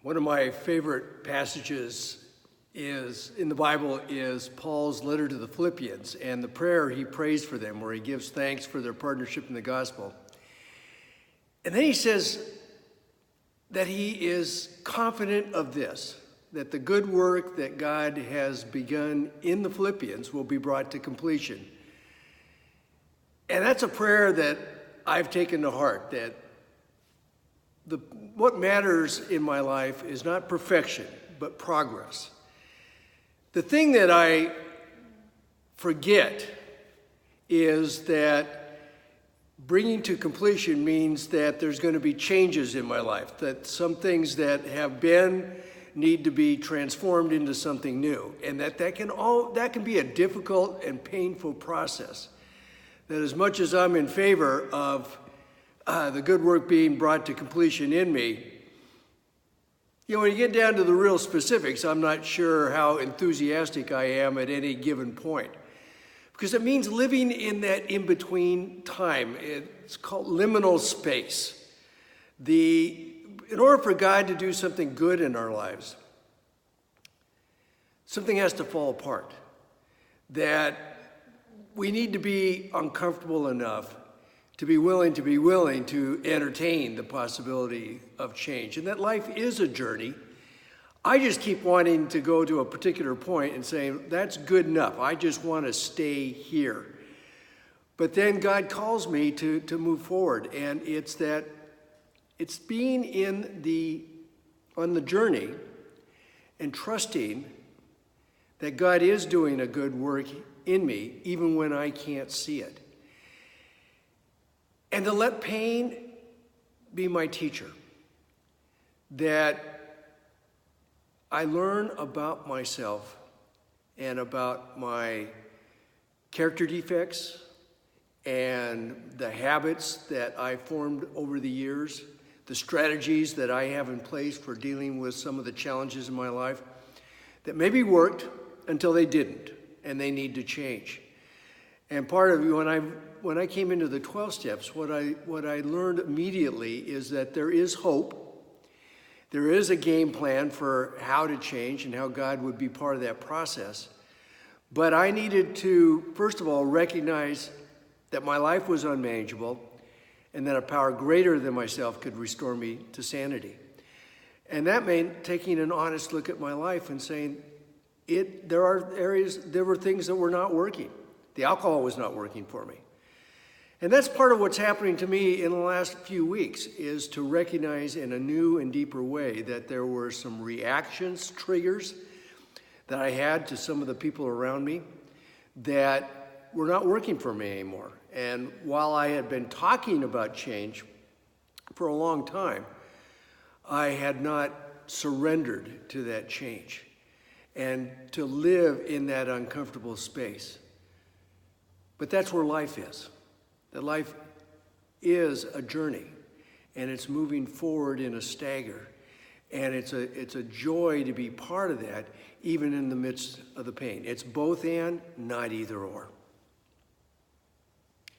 One of my favorite passages in the Bible is Paul's letter to the Philippians and the prayer he prays for them, where he gives thanks for their partnership in the gospel. And then he says that he is confident of this, that the good work that God has begun in the Philippians will be brought to completion. And that's a prayer that I've taken to heart, that what matters in my life is not perfection, but progress. The thing that I forget is that bringing to completion means that there's going to be changes in my life, that some things that have been need to be transformed into something new, and that can be a difficult and painful process. That as much as I'm in favor of the good work being brought to completion in me, when you get down to the real specifics, I'm not sure how enthusiastic I am at any given point. Because it means living in that in-between time. It's called liminal space. In order for God to do something good in our lives, something has to fall apart. That we need to be uncomfortable enough to be willing to entertain the possibility of change. And that life is a journey. I just keep wanting to go to a particular point and saying, that's good enough. I just want to stay here. But then God calls me to move forward. And it's being on the journey and trusting that God is doing a good work in me, even when I can't see it. And to let pain be my teacher. That I learn about myself and about my character defects and the habits that I formed over the years, the strategies that I have in place for dealing with some of the challenges in my life that maybe worked until they didn't, and they need to change. And part of when I came into the 12 steps, what I learned immediately is that there is hope. There is a game plan for how to change and how God would be part of that process. But I needed to, first of all, recognize that my life was unmanageable and that a power greater than myself could restore me to sanity. And that meant taking an honest look at my life and saying, there were things that were not working. The alcohol was not working for me. And that's part of what's happening to me in the last few weeks, is to recognize in a new and deeper way that there were some reactions, triggers that I had to some of the people around me that were not working for me anymore. And while I had been talking about change for a long time, I had not surrendered to that change and to live in that uncomfortable space. But that's where life is. That life is a journey, and it's moving forward in a stagger. And it's a joy to be part of that, even in the midst of the pain. It's both and, not either or.